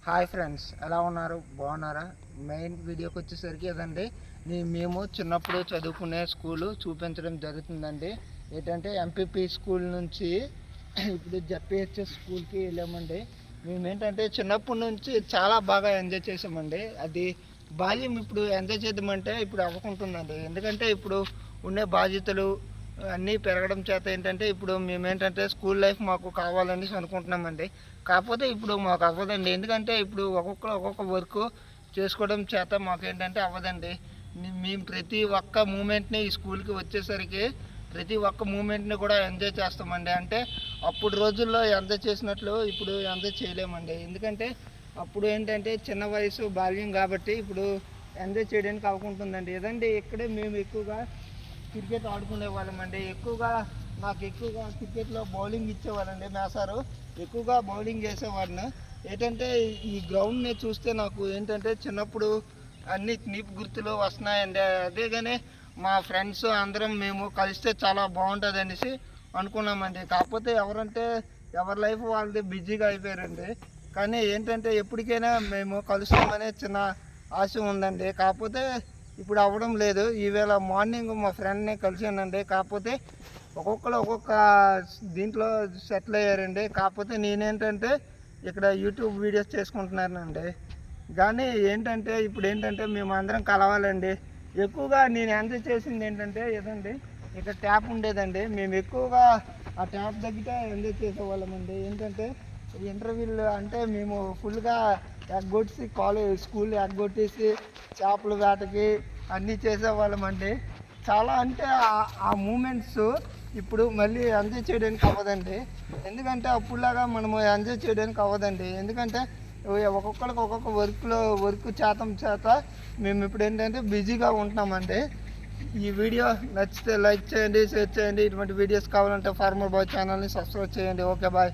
Hi friends, ఎలా ఉన్నారు? బాగున్నారా? మెయిన్ వీడియోకి వచ్చేసరికి ఏదండి, మేము చిన్నప్పుడు చదువుకునే స్కూలు చూపించడం జరుగుతుందండి. ఏంటంటే ఎంపీపీ స్కూల్ నుంచి ఇప్పుడు జెడ్పీహెచ్ఎస్ స్కూల్కి వెళ్ళామండి. మేము ఏంటంటే చిన్నప్పటి నుంచి చాలా బాగా ఎంజాయ్ చేసామండి. అది బాల్యం ఇప్పుడు ఎంజాయ్ చేద్దామంటే ఇప్పుడు అవ్వకుంటుందండి. ఎందుకంటే ఇప్పుడు ఉండే బాధ్యతలు అన్నీ పెరగడం చేత ఏంటంటే ఇప్పుడు మేమేంటంటే స్కూల్ లైఫ్ మాకు కావాలని అనుకుంటున్నామండి. కాకపోతే ఇప్పుడు మాకు అవ్వదండి. ఎందుకంటే ఇప్పుడు ఒక్కొక్క వర్క్ చేసుకోవడం చేత మాకేంటంటే అవ్వదండి. మేము ప్రతి ఒక్క మూమెంట్ని ఈ స్కూల్కి వచ్చేసరికి ప్రతి ఒక్క మూమెంట్ని కూడా ఎంజాయ్ చేస్తామండి. అంటే అప్పుడు రోజుల్లో ఎంజాయ్ చేసినట్లు ఇప్పుడు ఎంజాయ్ చేయలేమండి. ఎందుకంటే అప్పుడు ఏంటంటే చిన్న వయసు బాల్యం కాబట్టి ఇప్పుడు ఎంజాయ్ చేయడానికి అవకుంటుందండి. ఏదండి ఇక్కడే మేము ఎక్కువగా క్రికెట్ ఆడుకునే వాళ్ళమండి. నాకు ఎక్కువగా క్రికెట్లో బౌలింగ్ ఇచ్చేవాళ్ళండి మేసారు. ఎక్కువగా బౌలింగ్ చేసేవాడిని. ఏంటంటే ఈ గ్రౌండ్ని చూస్తే నాకు ఏంటంటే చిన్నప్పుడు అన్ని నీపు గుర్తులు వస్తున్నాయండి. అదేగానే మా ఫ్రెండ్స్ అందరం మేము కలిస్తే చాలా బాగుంటుంది అనేసి అనుకున్నామండి. కాకపోతే ఎవరి లైఫ్ వాళ్ళది బిజీగా అయిపోయారండి. కానీ ఏంటంటే ఎప్పటికైనా మేము కలుస్తామనే చిన్న ఆశ ఉందండి. కాకపోతే ఇప్పుడు అవ్వడం లేదు. ఈవేళ మార్నింగ్ మా ఫ్రెండ్ని కలిసానండి. కాకపోతే ఒక్కొక్క దీంట్లో సెటిల్ అయ్యారండి. కాకపోతే నేనేంటంటే ఇక్కడ యూట్యూబ్ వీడియోస్ చేసుకుంటున్నానండి. కానీ ఇప్పుడు ఏంటంటే మేము అందరం కలవాలండి. ఎక్కువగా నేను ఎంజాయ్ చేసింది ఏంటంటే ఏదండి, ఇక్కడ ట్యాప్ ఉండేదండి. మేము ఎక్కువగా ఆ ట్యాప్ దగ్గర ఎంజాయ్ చేసేవాళ్ళమండి. ఏంటంటే ఇంటర్వ్యూలు అంటే మేము ఫుల్గా ఎగ్గొట్టేసి స్కూల్ ఎగ్గొట్టేసి చేపల వేటకి అన్నీ చేసేవాళ్ళమండి. చాలా అంటే ఆ మూమెంట్స్ ఇప్పుడు మళ్ళీ ఎంజాయ్ చేయడానికి అవ్వదండి. ఎందుకంటే అప్పుడులాగా మనము ఎంజాయ్ చేయడానికి అవ్వదండి. ఎందుకంటే ఒక్కొక్కరికి ఒక్కొక్క వర్క్ చేత మేము ఇప్పుడు ఏంటంటే బిజీగా ఉంటున్నామండి. ఈ వీడియో నచ్చితే లైక్ చేయండి, షేర్ చేయండి. ఇటువంటి వీడియోస్ కావాలంటే ఫార్మర్ బాయ్ ఛానల్ని సబ్స్క్రైబ్ చేయండి. Okay, bye.